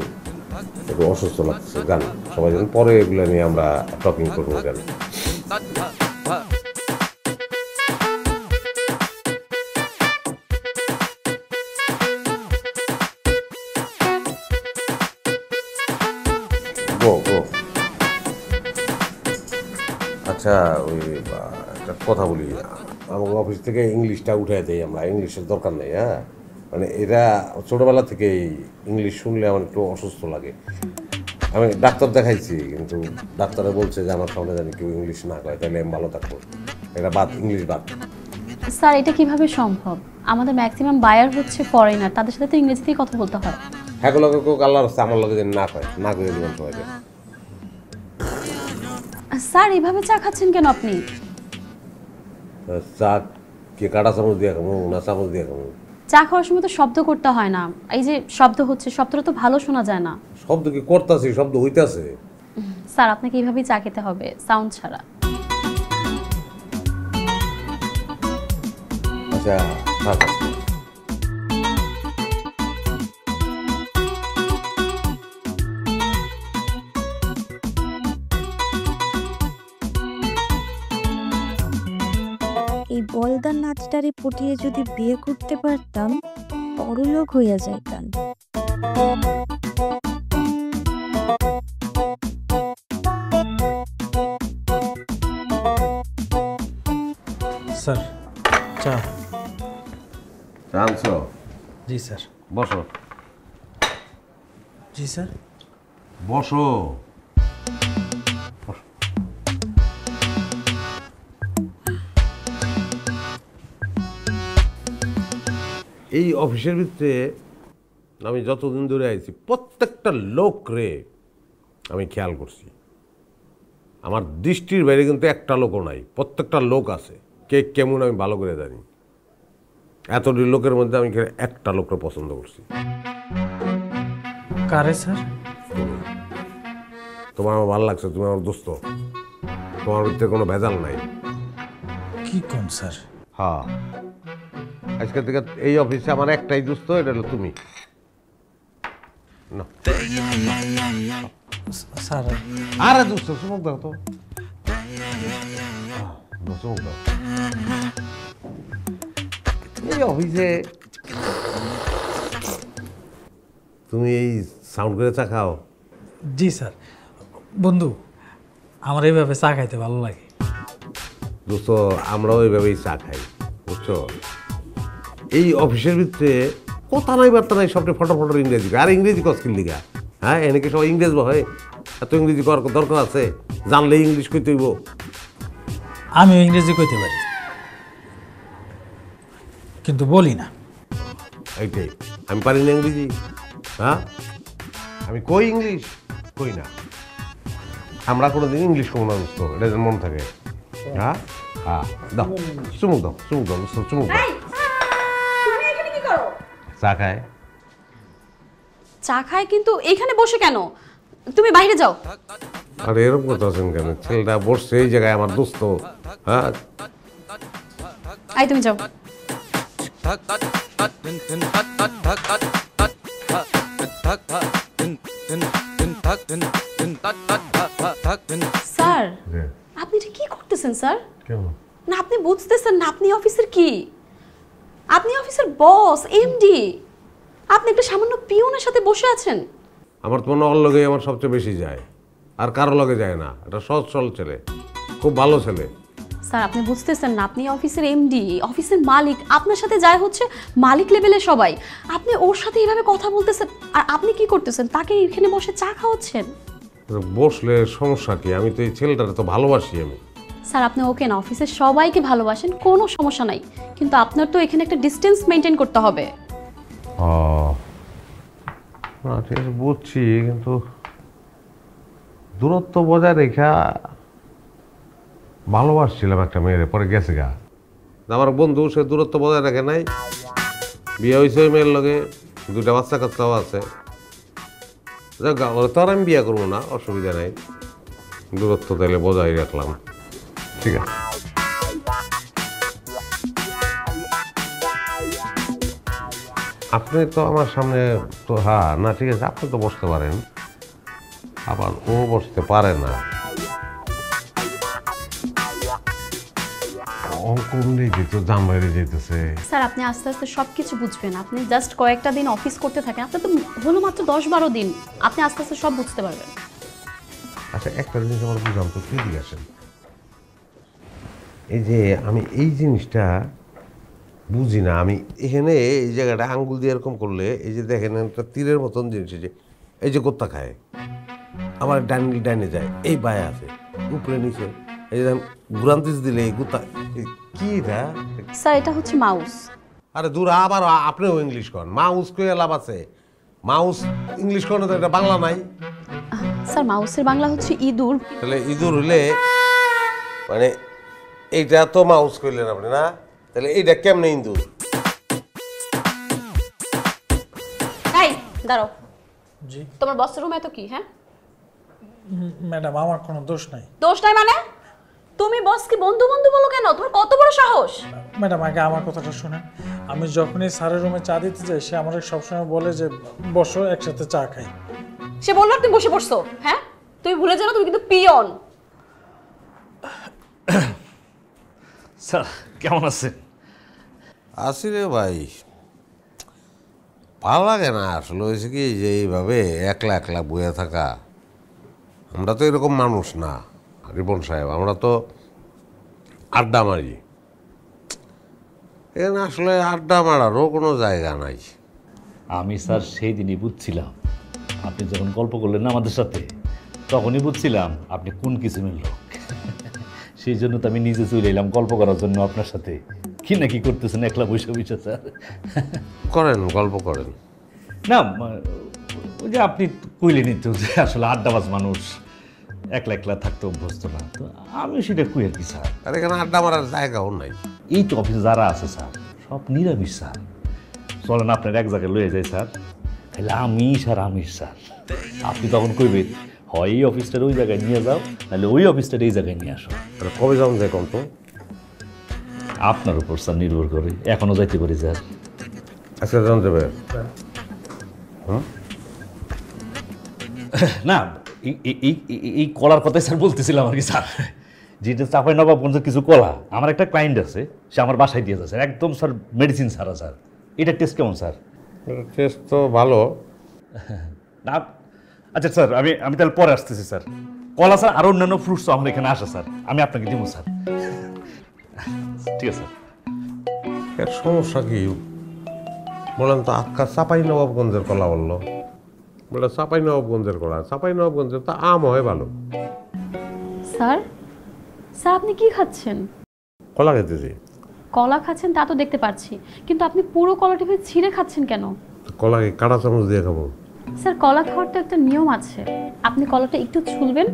একটু অসুস্থ লাগতেছে। গান সবাই জানেন, পরে এগুলো নিয়ে আমরা টকিং করবো। গান গো গো। আচ্ছা, ওই একটা কথা বলি, আমাকে অফিস থেকে ইংলিশটা উঠে দেয় আমরা, ইংলিশের দরকার নেই। হ্যাঁ, মানে এরা ছোটোবেলা থেকেই ইংলিশ শুনলে আমার একটু অসুস্থ লাগে। আমি ডাক্তার দেখাইছি, কিন্তু ডাক্তারে বলছে যে আমার সামনে জানি কেউ ইংলিশ না কয়, তাহলে আমি ভালো থাকবো। এটা বাদ, ইংলিশ বাদ। স্যার, এটা কিভাবে সম্ভব? আমাদের ম্যাক্সিমাম বায়ার হচ্ছে ফরেনার, তাদের সাথে তো ইংরেজিতেই কথা বলতে হয়। হ্যাঁ লগে কেউ আল্লাহর রাস্তায় আমার লগে যেন না পায়, না করে দিবেন সবাইকে। স্যার এভাবে চা খাচ্ছেন কেন আপনি? চা কে কাটা চামচ দিয়ে খাবো না চামচ দিয়ে খাবো? চা খাওয়ার সময় তো শব্দ করতে হয় না, এই যে শব্দ হচ্ছে, শব্দটা তো ভালো শোনা যায় না। শব্দ কি করতেছি, শব্দ হইতাছে। স্যার আপনাকে এইভাবেই চা খেতে হবে, সাউন্ড ছাড়া। আচ্ছা থাক। এই বলদার নাচটারে পটিয়ে যদি বিয়ে করতে পারতাম, বড়লোক হইয়া যাইতাম। স্যার চা। আনছো? জি স্যার। বসো। জি স্যার। বসো। এই অফিসের ভিতরে আমি যতদিন ধরে আইছি প্রত্যেকটা লোক রে আমি খেয়াল করছি। আমার দৃষ্টির বাইরে কিন্তু একটা লোকও নাই, প্রত্যেকটা লোক আছে। কে কেমন আমি ভালো করে জানি। এতটি লোকের মধ্যে আমি একটা লোককে পছন্দ করছি। কারে স্যার? তোমার আমার ভালো লাগছে, তুমি আমার দোস্ত, তোমার ভিতরে কোনো ভেজাল নাই। কি কোন স্যার? হ্যাঁ, আজকে থেকে এই অফিসে আমার একটাই দোস্ত, এটা হলো তুমি। স্যার আরে দোস্ত চুমুক দাও তো, চুমুক দাও। এই অফিসে তুমি এই সাউন্ড করে চা খাও? জি স্যার। বন্ধু, আমার এইভাবে চা খাইতে ভালো লাগে। দোস্ত আমরাও এইভাবেই চা খাই, বুঝছো? এই অফিসের ভিতরে কথা নাই বার্তা নাই, সবটা ফটো ফটো ইংরেজি। আর ইংরেজি কস্কিল লিগা? হ্যাঁ, এনেকে সবাই ইংরেজ হয়, এত ইংরেজি করার দরকার আছে? জানলে ইংলিশ কইতে হইব। আমিও ইংরেজি কইতে পারি, কিন্তু বলি না। এইটাই, আমি পারি না ইংরেজি। হ্যাঁ, আমি কই ইংলিশ কই না। আমরা কোনোদিন ইংলিশ কমো না, বুঝতো? এটা যেন মনে থাকে। হ্যাঁ হ্যাঁ, দাও চুমুক দাও, চুমুক দাও, বুঝতো? চুমুক দাও। চা খায়? চা খায়, কিন্তু এইখানে বসে কেন? তুমি বাইরে যাও। আরে এরকম কথা আছেন কেন? ছেলেটা বসছে এই জায়গায়, আমার দোস্ত। হ্যাঁ, আই তুমি যাও। স্যার আপনি এটা কি করতেছেন স্যার? না আপনি বুঝতেছেন না আপনি অফিসের কি? আপনি অফিসের বস, এমডি। আপনি একটা সামান্য পিয়নের সাথে বসে আছেন। আমার তো মনে হয় ওর লগে আমার সবচেয়ে বেশি যায়, আর কারো লগে যায় না। এটা সহজ সরল ছেলে, খুব ভালো ছেলে। স্যার আপনি বুঝতেছেন না, আপনি অফিসের এমডি, অফিসের মালিক। আপনার সাথে যায় হচ্ছে মালিক লেভেলের সবাই। আপনি ওর সাথে এইভাবে কথা বলতেছেন, আর আপনি কি করতেছেন? তাকে এখানে বসে চা খাওয়াচ্ছেন। বসলে সমস্যা কি? আমি তো এই ছেলেটারে তো ভালোবাসি আমি। স্যার আপনি ওকে না, অফিসের সবাইকে ভালোবাসেন, কোনো সমস্যা নাই, কিন্তু আপনার তো এখানে একটা ডিস্টেন্স মেনটেন করতে হবে। ও না, ঠিক আছে বুঝছি, কিন্তু দূরত্ব বজায় রেখা ভালোবাসছিলাম একটা মেয়ের, পরে গেছে গা। আমার বন্ধু সে দূরত্ব বজায় রাখে নাই, বিয়ে হয়েছে ওই মেয়ের লগে, দুটা বাচ্চা কাচ্চাও আছে। তো আর আমি বিয়ে করবো না, অসুবিধা নাই। দূরত্ব তাইলে বজায় রাখলাম, ঠিক আছে। আপনি তো আমার সামনে তো, হ্যাঁ না ঠিক আছে, আপনি তো বসতে পারেন, আবার ও বসতে পারে না। জাম বাইরে যেতেছে। স্যার আপনি আস্তে আস্তে সব কিছু বুঝবেন। আপনি জাস্ট কয়েকটা দিন অফিস করতে থাকেন, আপনার তো হলো মাত্র 10-12 দিন। আপনি আস্তে আস্তে সব বুঝতে পারবেন। আচ্ছা একটা জিনিস আমার বুঝলাম তো, কি দিয়ে আসেন? এই যে আমি এই জিনিসটা বুঝি না। আমি এখানে এই জায়গাটা আঙ্গুল দিয়ে এরকম করলে, এই যে দেখেন একটা তীরের মতন জিনিস, এই যে কোত্তা খায়, আমার ডাইনে যায়, এই বায়ে আছে, উপরে নিচে, এই যে ঘুরান্তিস দিলে এই গুত্তা কি এটা? স্যার এটা হচ্ছে মাউস। আরে দূর, আবার আপনিও ইংলিশ করেন। মাউস কই লাভ আছে? মাউস ইংলিশ কোনো তো এটা বাংলা নাই। স্যার মাউসের বাংলা হচ্ছে ইঁদুর। তাহলে ইঁদুর হলে মানে এইটা তো মাউস কইলেন আপনি না, তাহলে এইটা কেমনে ইঁদুর? এই দাঁড়াও, জি তোমার বসের রুমে তো কি? হ্যাঁ ম্যাডাম, আমার কোনো দোষ নাই। দোষ নাই মানে? তুমি বসকে বন্ধু বন্ধু বলো কেন? তোমার কত বড় সাহস? ম্যাডাম আগে আমার কথাটা শুনেন। আমি যখনই স্যারের রুমে চা দিতে যাই, সে আমাকে সবসময় বলে যে বসো একসাথে চা খাই। সে বললো তুমি বসে পড়ছো? হ্যাঁ তুমি ভুলে যাও তুমি কিন্তু পিয়ন। স্যার কেমন আছেন? আসি রে ভাই, ভালো লাগে না আসলে। হয়েছে কি যে এইভাবে একলা একলা বয়ে থাকা, আমরা তো এরকম মানুষ না রিপন সাহেব, আমরা তো আড্ডা মারি। এখানে আসলে আড্ডা মারারও কোনো জায়গা নাই। আমি স্যার সেই দিনই বুঝছিলাম, আপনি যখন গল্প করলেন না আমাদের সাথে, তখনই বুঝছিলাম আপনি কোন কিসিমের লোক। সেই জন্য তো আমি নিজে চলে এলাম গল্প করার জন্য আপনার সাথে। কি না কি করতেছেন একলা বসে বসে স্যার? করেন, গল্প করেন না। ওই যে আপনি কইলেনই তো যে আসলে আড্ডাবাজ মানুষ, একলা একলা থাকতে অভ্যস্ত না, তো আমি সেটা কই আর কি স্যার। আর এখানে আড্ডা মারার জায়গাও নাই। এই তো অফিসে যারা আছে স্যার সব নিরামিষ স্যার। চলেন আপনার এক জায়গায় লয়ে যাই স্যার, তাহলে আমিষ আর আমিষ স্যার। আপনি তখন কইবেন হয় এই অফিসটার ওই জায়গায় নিয়ে যাও, নাহলে ওই অফিসটার এই জায়গায় নিয়ে আসো। কবে যাবেন যাই কম তো? আপনার উপর স্যার নির্ভর করে, এখনো যাইতে পারি স্যার। আজকে যান যাবে না, এই কলার কথাই স্যার বলতেছিলাম আর কি স্যার। যেটা চাপাই নবাবগঞ্জের কিছু কলা, আমার একটা ক্লায়েন্ট আছে, সে আমার বাসায় দিয়ে যাচ্ছে একদম স্যার মেডিসিন ছাড়া স্যার। এটার টেস্ট কেমন স্যার? টেস্ট তো ভালো না। আচ্ছা স্যার, আমি তাহলে পরে আসতেছি স্যার। কলা স্যার আর অন্যান্য ফ্রুটসও আমার এখানে আসে স্যার, আমি আপনাকে দিব স্যার। ঠিক আছে স্যার। এর সমস্যা কি বলেন তো? আজকাল চাপাই নবাবগঞ্জের কলা বললো, বলে চাপাই নবাবগঞ্জের কলা। চাপাই নবাবগঞ্জের তো আম হয় ভালো। স্যার স্যার আপনি কি খাচ্ছেন? কলা খেতেছি। কলা খাচ্ছেন তা তো দেখতে পাচ্ছি, কিন্তু আপনি পুরো কলাটি ছিঁড়ে খাচ্ছেন কেন? কলাকে কাঁটা চামচ দিয়ে খাবো? স্যার কলা খাওয়ার তো একটা নিয়ম আছে। আপনি কলাটা একটু ছুলবেন,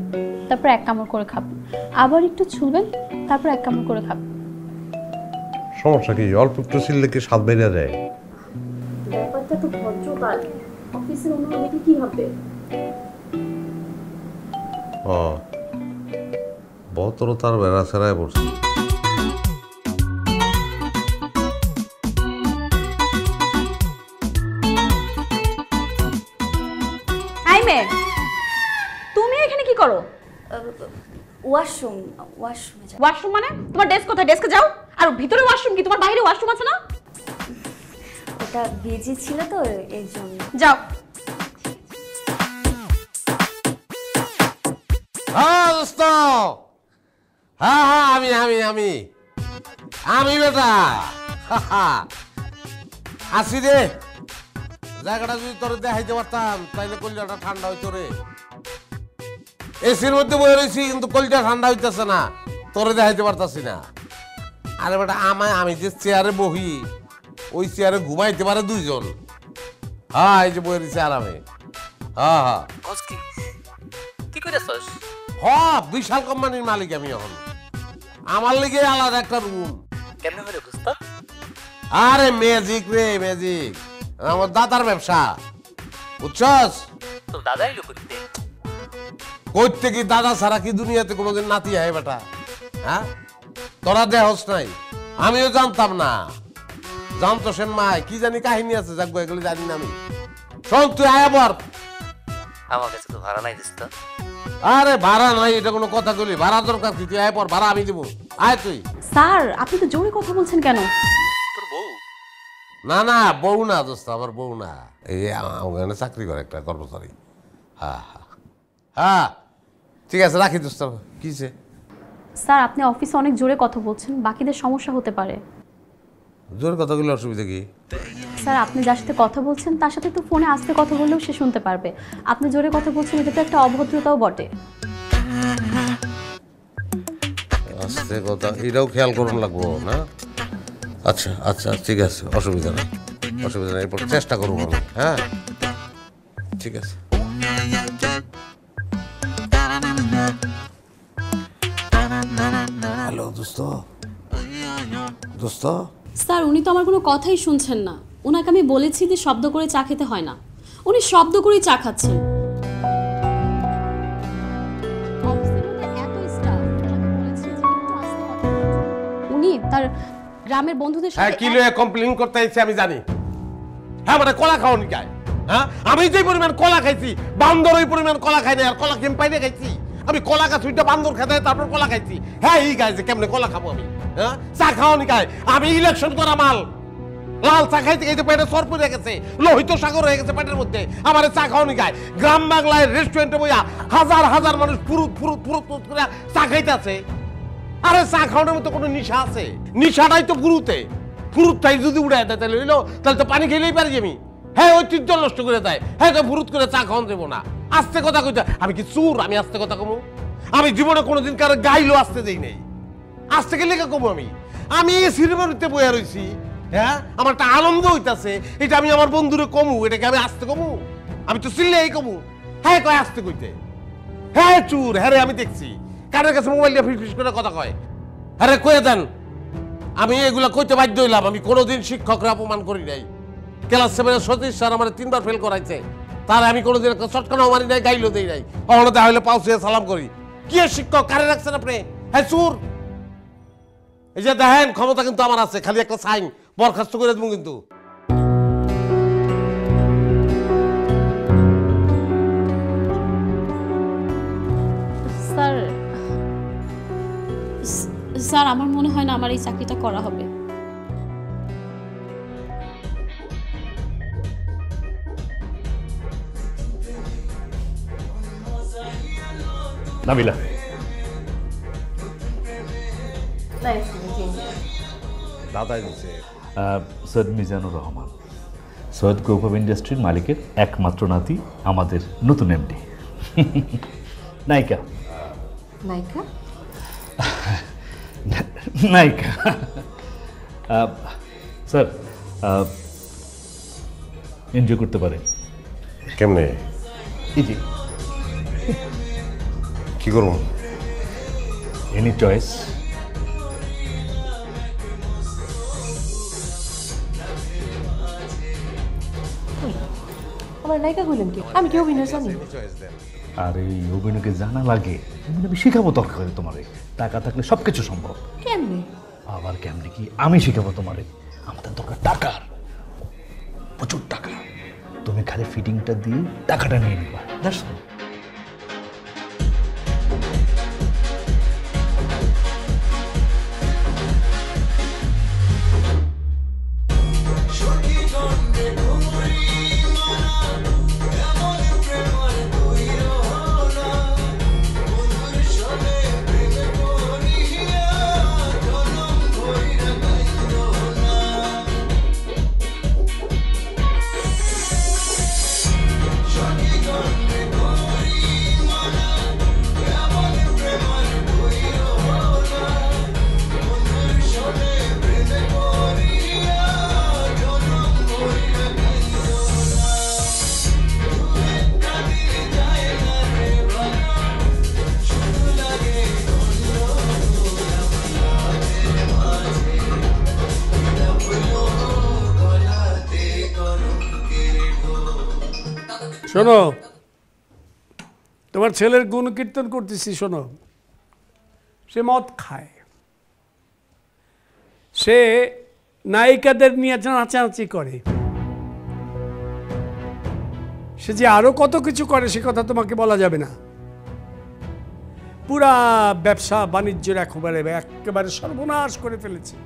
তারপর এক কামড় করে খাবেন, আবার একটু ছুলবেন, তারপর এক কামড় করে খাবেন। সমস্যা কি? অল্প একটু ছিললে কি স্বাদ বেড়ে যায়? ব্যাপারটা তো ভদ্রতার, অফিসের অন্য লোকে কি হবে? ও ভদ্রতার বেড়া ছেড়ায় পড়ছি। তুমি এখানে কি করো? ওয়াশরুমে যাও। ওয়াশরুম মানে? তোমার ডেস্ক কোথায়? ডেস্কে যাও। আর ভিতরে ওয়াশরুম কি? তোমার বাইরে ওয়াশরুম আছে না? ওটা ভিজে ছিল তো এই জন্য। যাও। হ্যাঁ দোস্ত, হ্যাঁ হ্যাঁ আমি আমি আমি আমি বেটা আসি রে। জায়গাটা যদি তোর দেখাইতে পারতাম তাইলে কলিজাটা ঠান্ডা হইতো রে। এসির মধ্যে বয়ে রয়েছি কিন্তু কলিজা ঠান্ডা হইতেছে না, তোরে দেখাইতে পারতাছি না। আরে বেটা আমি যে চেয়ারে বহি, ওই চেয়ারে ঘুমাইতে পারে দুইজন। হ্যাঁ এই যে বয়ে রয়েছে আরামে। হ্যাঁ হ্যাঁ কি কইতাছস? হ্যাঁ বিশাল কোম্পানির মালিক আমি এখন, আমার লিগে আলাদা একটা রুম। কেমনে হলো দোস্ত? আরে ম্যাজিক রে ম্যাজিক, আমার দাদার ব্যবসা বুঝছস? তো দাদা এলো করতে? করতে কি দাদা ছাড়া কি দুনিয়াতে কোনোদিন নাতি হয় বেটা? হ্যাঁ তোরা দেহস নাই, আমিও জানতাম না। জানতো সেন মাই কি জানি কাহিনী আছে, যাক এগুলি জানি না আমি। শোন তুই আয়া পর। আমার কাছে তো ভাড়া নাই দোস্ত। আরে ভাড়া নাই এটা কোনো কথা বলি? ভাড়া দরকার কি? তুই আয় পর, ভাড়া আমি দিব। আয় তুই। স্যার আপনি তো জোরে কথা বলছেন কেন? তোর বউ? না না বউ না দোস্ত, আমার বউ না। এই ওখানে চাকরি করে একটা কর্মচারী। হ্যাঁ হ্যাঁ হ্যাঁ ঠিক আছে রাখি দোস্ত। কিসে? স্যার আপনি অফিসে অনেক জোরে কথা বলছেন, বাকিদের সমস্যা হতে পারে। জোর কথাগুলো অসুবিধা কি? স্যার আপনি যার সাথে কথা বলছেন তার সাথে তো ফোনে আস্তে কথা বললেও সে শুনতে পারবে। আপনি জোরে কথা বলছেন, এটা তো একটা অভদ্রতাও বটে। আস্তে কথা এটাও খেয়াল করুন লাগবো না? আচ্ছা আচ্ছা ঠিক আছে, অসুবিধা নেই অসুবিধা নেই, এরপর চেষ্টা করবো আমি। হ্যাঁ ঠিক আছে। হ্যালো দোস্ত, দোস্ত। স্যার উনি তো আমার কোনো কথাই শুনছেন না। ওনাকে আমি বলেছি যে শব্দ করে চা খেতে হয় না, উনি শব্দ করেই চা খাচ্ছেন। উনি তার গ্রামের বন্ধুদের হ্যাঁ, সাথে কি লয়ে কমপ্লেইন করতে আইছে আমি জানি। হ্যাঁ, মানে কলা খাওয়ানি গায়। হ্যাঁ, আমি যে পরিমাণ কলা খাইছি, বান্দর ওই পরিমাণ কলা খাই না। আর কলা কেম পাইলে খাইছি আমি? কলা গাছ উইটা বান্দর খেতে তারপর কলা খাইছি। হ্যাঁ, এই গায় যে কেমনে কলা খাবো আমি? হ্যাঁ, চা খাওয়ানি গায়। আমি ইলেকশন করা মাল, লাল চা খাইতে খাইতে পেটে সর পড়ে গেছে, লোহিত সাগর হয়ে গেছে পেটের মধ্যে। আমার চা খাওয়ানি গায়। গ্রাম বাংলায় রেস্টুরেন্টে বইয়া হাজার হাজার মানুষ ফুরুত ফুরুত ফুরুত ফুরুত করে চা খাইতে আছে। আরে চা খাওয়ানোর মতো কোনো নিশা আছে? নিশাটাই তো ফুরুতে। ফুরুতটাই যদি উড়ায় দেয় তাহলে হইলো, তাহলে তো পানি খেলেই পারি আমি। হ্যাঁ, ঐতিহ্য নষ্ট করে দেয়। হ্যাঁ, তো ফুরুত করে চা খাওয়ান দেবো না। আস্তে কথা কইতে আমি কি চুর? আমি আস্তে কথা কমু? আমি জীবনে কোনোদিন কারো গাইলো আসতে দেই নেই। আসতে গেলে কমু আমি? আমি সিনেমাতে বইয়া রইছি। হ্যাঁ, আমার একটা আনন্দ হইতাছে, এটা আমি আমার বন্ধুরে কমু। এটাকে আমি আসতে কমু? আমি তো চিল্লেই কমু। হ্যাঁ কয় আসতে কইতে। হ্যাঁ চুর। হ্যাঁ রে, আমি দেখছি কানের কাছে মোবাইল দিয়ে ফিস করে কথা কয়। আরে কয়ে দেন, আমি এগুলা কইতে বাধ্য হইলাম। আমি কোনোদিন শিক্ষকরা অপমান করি নাই। ক্লাস 7-এর সতীশ স্যার আমার 3বার ফেল করাইছে, তার আমি কোনোদিন একটা চটকানাও মারি নাই, গাইলো দেই নাই। কখনো দেখা হইলে পাউসিয়ে সালাম করি। কি শিক্ষক? কারে রাখছেন আপনি? হ্যাঁ চুর। এই যে দেখেন, ক্ষমতা কিন্তু আমার আছে, খালি একটা সাইন বরখাস্ত করে দেবো কিন্তু। স্যার স্যার আমার মনে হয় না আমার এই চাকরিটা করা হবে। নাবিলা, দাদাই দিচ্ছে। সৈয়দ মিজানুর রহমান, সৈয়দ গ্রুপ অফ ইন্ডাস্ট্রির মালিকের একমাত্র নাতি, আমাদের নতুন এমডি। নায়িকা নায়িকা নায়িকা স্যার এনজয় করতে পারে। কেমনে? এই যে কি করবো? Any choice. আমার নায়িকা কইলেন কি? আমি কি অভিনয় জানি? আর এই অভিনয়কে জানা লাগে, আমি শিখাবো দরকার তোমারে। টাকা থাকলে সবকিছু সম্ভব। কেমনে? আবার কেমনে কি? আমি শিখাবো তোমারে। আমাদের দরকার টাকার, প্রচুর টাকা। তুমি খালি ফিটিংটা দিয়ে টাকাটা নিয়ে নিবা। That's all. শোনো, তোমার ছেলের গুণ কীর্তন করতেছি। শোনো, সে মদ খায়, সে নায়িকাদের নিয়ে নাচানাচি করে, সে যে আরো কত কিছু করে সে কথা তোমাকে বলা যাবে না। পুরা ব্যবসা বাণিজ্যের একেবারে সর্বনাশ করে ফেলেছে।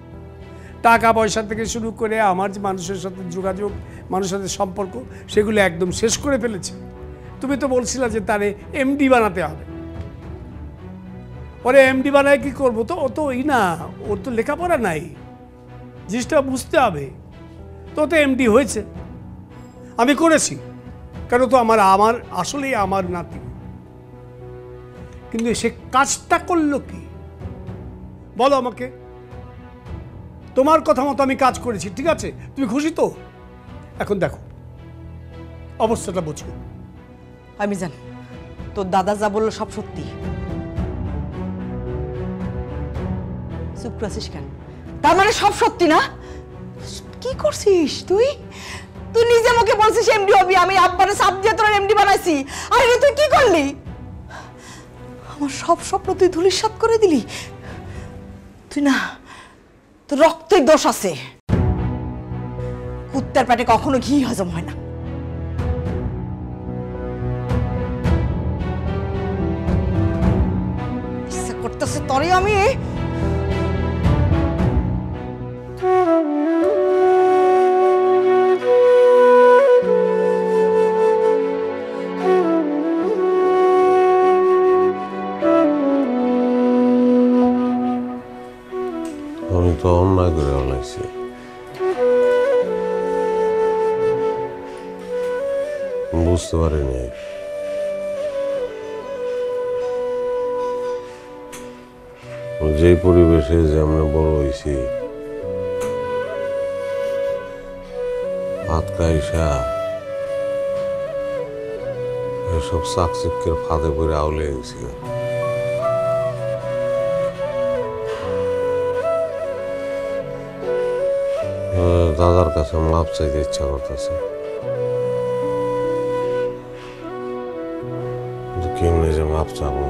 টাকা পয়সা থেকে শুরু করে আমার যে মানুষের সাথে যোগাযোগ, মানুষের সাথে সম্পর্ক, সেগুলো একদম শেষ করে ফেলেছে। তুমি তো বলছিলা যে তারে এমডি বানাতে হবে। ওরে এমডি বানায় কি করবো? তো ও তো না, ওর তো লেখাপড়া নাই, জিনিসটা বুঝতে হবে। তো এমডি হয়েছে, আমি করেছি, কারণ তো আমার আসলেই আমার নাতি। কিন্তু সে কাজটা করলো কি বলো আমাকে? তোমার কথা মতো আমি কাজ করেছি, ঠিক আছে? তুমি খুশি তো? এখন দেখো অবস্থাটা বুঝো। আমি জান তোর দাদা যা বললো সব সত্যি। চুপ করেছিস কেন? তার মানে সব সত্যি না? কি করছিস তুই? তুই নিজে মুখে বলছিস এমডি হবি, আমি আব্বারে চাপ দিয়ে তোর এমডি বানাইছি। আরে তুই কি করলি? আমার সব স্বপ্ন তুই ধূলিসাৎ করে দিলি। তুই না, তোর রক্তের দোষ আছে। কুত্তার পেটে কখনো ঘি হজম হয় না। ইচ্ছা করতেছে তরে আমি তো অন্যায় করে ফেলাইছি। বুঝতে পারিনি যে পরিবেশে যে আমরা বড় হয়েছি, আতকাইসা এসব চাকচিক্যের ফাঁদে পড়ে আউলে গেছি। দাদার কাছে মাপ চাইতে ইচ্ছা করতেছে, কেমনে যে মাপ চাবো,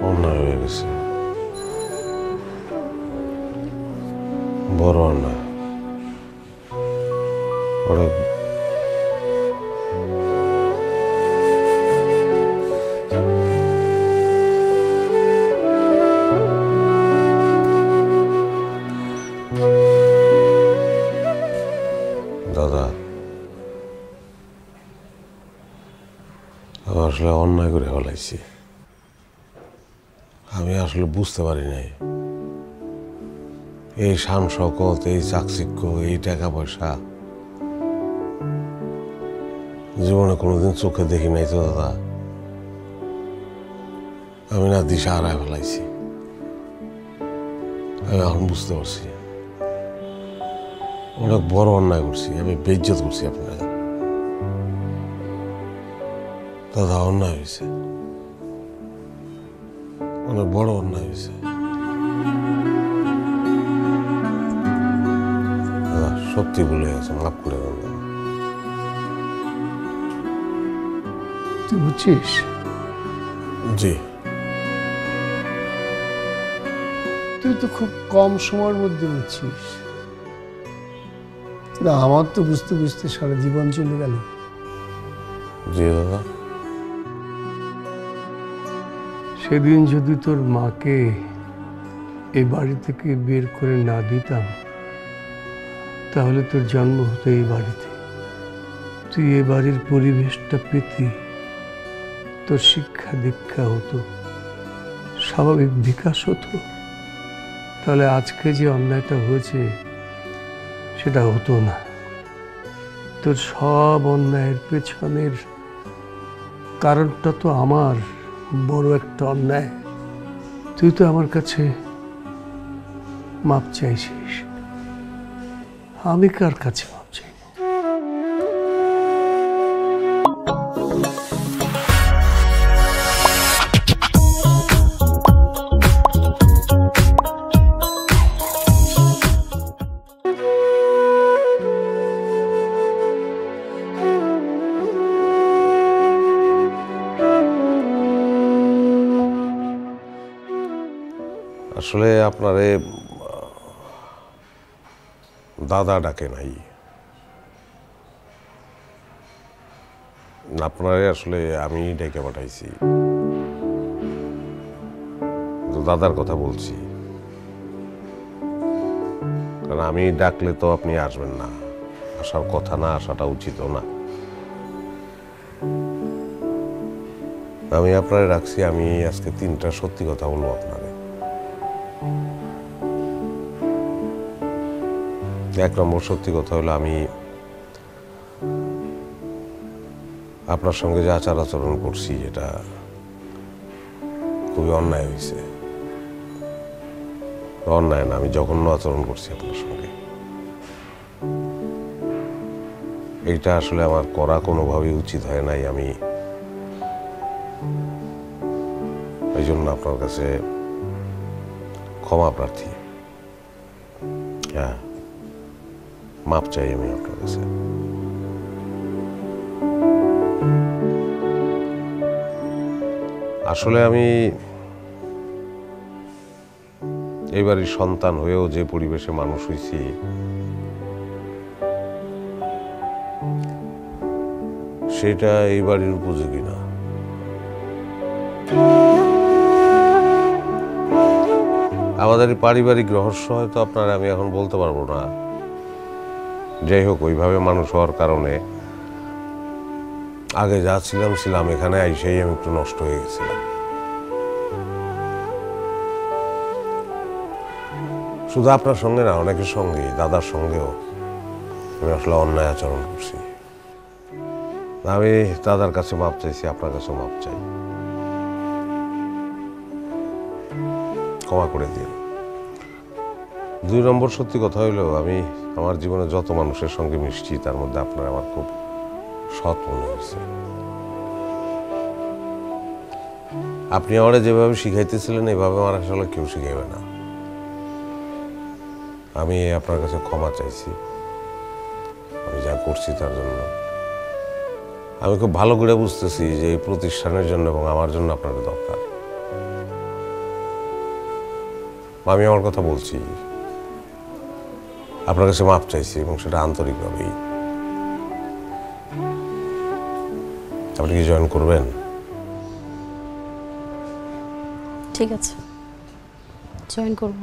অন্যায় হয়ে গেছে, বড় অন্যায়। অনেক দাদা, আমি আসলে অন্যায় করে ফেলাইছি। আমি আসলে বুঝতে পারি নাই এই শান শকত, এই চাকচিক্য, এই টাকা পয়সা জীবনে কোনোদিন চোখে দেখি নাই তো দাদা। আমি না দিশা হারায় ফেলাইছি। আমি এখন বুঝতে পারছি অনেক বড় অন্যায় করছি, আমি বেইজ্জত করছি আপনাকে। দাদা অন্যায় হয়েছে, অনেক বড় অন্যায় হয়েছে। দাদা সত্যি ভুলে গেছে, মাফ করে দেন। তুই বুঝছিস? জি। তুই তো খুব কম সময়ের মধ্যে বুঝছিস, না আমার তো বুঝতে বুঝতে সারা জীবন চলে গেল। জি দাদা। সেদিন যদি তোর মাকে এই বাড়ি থেকে বের করে না দিতাম, তাহলে তোর জন্ম হতো এই বাড়িতে, তুই এ বাড়ির পরিবেশটা পেতি, তোর শিক্ষা দীক্ষা হতো, স্বাভাবিক বিকাশ হতো, তাহলে আজকে যে অন্যায়টা হয়েছে সেটা হতো না। তোর সব অন্যায়ের পেছনের কারণটা তো আমার বড় একটা অন্যায়। তুই তো আমার কাছে মাপ চাইছিস, আমি কার কাছে মাপ চাই? আসলে আপনারে দাদা ডাকে নাই, আপনারে আসলে আমি ডেকে পাঠাইছি। দাদার কথা বলছি, কারণ আমি ডাকলে তো আপনি আসবেন না, আসার কথা না, আসাটা উচিত না। আমি আপনারে রাখছি, আমি আজকে 3টা সত্যি কথা বলবো আপনারে। 1 নম্বর সত্যি কথা হলো, আমি আপনার সঙ্গে যে আচার আচরণ করছি এটা খুবই অন্যায় হয়েছে। অন্যায় না, আমি জঘন্য আচরণ করছি আপনার সঙ্গে। এইটা আসলে আমার করা কোনোভাবেই উচিত হয় নাই। আমি এই জন্য আপনার কাছে ক্ষমা প্রার্থী। হ্যাঁ, মাপ চাই আমি আপনার কাছে। আসলে আমি এইবারই সন্তান হয়েও যে পরিবেশে মানুষ হয়েছি, সেটা এই বাড়ির উপযোগী না। আমাদের পারিবারিক রহস্য হয়তো আপনারা আমি এখন বলতে পারবো না। যাই হোক, ওইভাবে মানুষ হওয়ার কারণে আগে যা ছিলাম এখানে আইসেই আমি একটু নষ্ট হয়ে গেছিলাম। শুধু আপনার সঙ্গে না, অনেকের সঙ্গেই, দাদার সঙ্গেও আমি আসলে অন্যায় আচরণ করছি। আমি দাদার কাছে মাপ চাইছি, আপনার কাছে মাপ চাই, ক্ষমা করে দিন। 2 নম্বর সত্যি কথা হইলো, আমি আমার জীবনে যত মানুষের সঙ্গে মিশছি তার মধ্যে আপনার আমার খুব সৎ মনে হয়েছে। আপনি আমারে যেভাবে শিখাইতেছিলেন এভাবে আমার আসলে কেউ শিখাইবে না। আমি আপনার কাছে ক্ষমা চাইছি আমি যা করছি তার জন্য। আমি খুব ভালো করে বুঝতেছি যে এই প্রতিষ্ঠানের জন্য এবং আমার জন্য আপনার দরকার। আমি আমার কথা বলছি, আপনার কাছে মাপ চাইছি এবং সেটা আন্তরিকভাবেই। আপনি কি জয়েন করবেন? ঠিক আছে, জয়েন করব।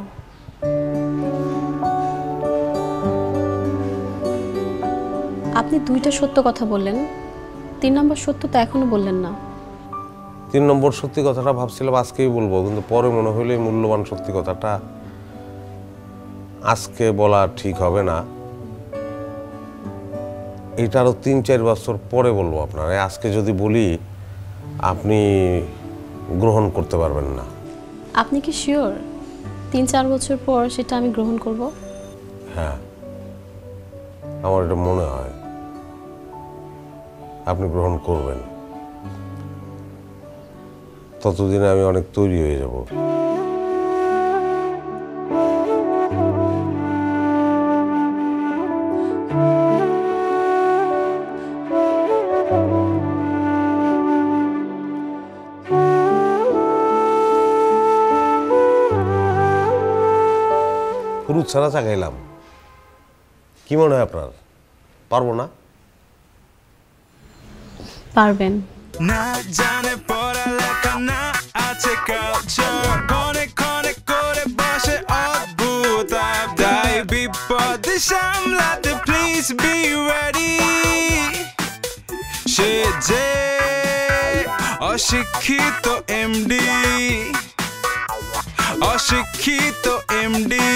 আপনি 2টা সত্য কথা বললেন, 3 নম্বর সত্য তো এখনো বললেন না। 3 নম্বর সত্যি কথাটা ভাবছিলাম আজকেই বলবো, কিন্তু পরে মনে হইলো এই মূল্যবান সত্যি কথাটা আজকে বলা ঠিক হবে না। এটা আরো 3-4 বছর পরে বলবো আপনারা। আজকে যদি বলি আপনি গ্রহণ করতে পারবেন না। আপনি কি শিওর 3-4 বছর পর সেটা আমি গ্রহণ করব? হ্যাঁ, আমার এটা মনে হয় আপনি গ্রহণ করবেন। ততদিনে আমি অনেক তৈরি হয়ে যাব। ফুরুত ছাড়া চা খাইলাম, কি মনে হয় আপনার? পারবো না? পারবেন। না জানে পড়ালেখা না আছে কালচার, ক্ষণে ক্ষণে করে বসে অদ্ভুত তাই বিপদ সামলাতে প্লিজ বি রেডি। সে যে অশিক্ষিত এমডি, অশিক্ষিত এমডি।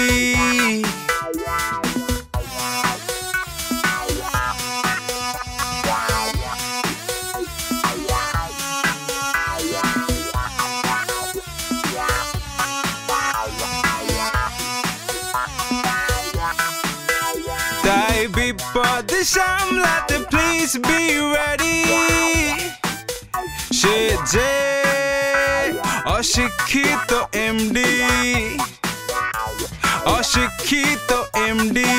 তাই বিপদ সামলাতে প্লিজ বি রেডি। সে যে অশিক্ষিত এমডি, অশিক্ষিত এমডি।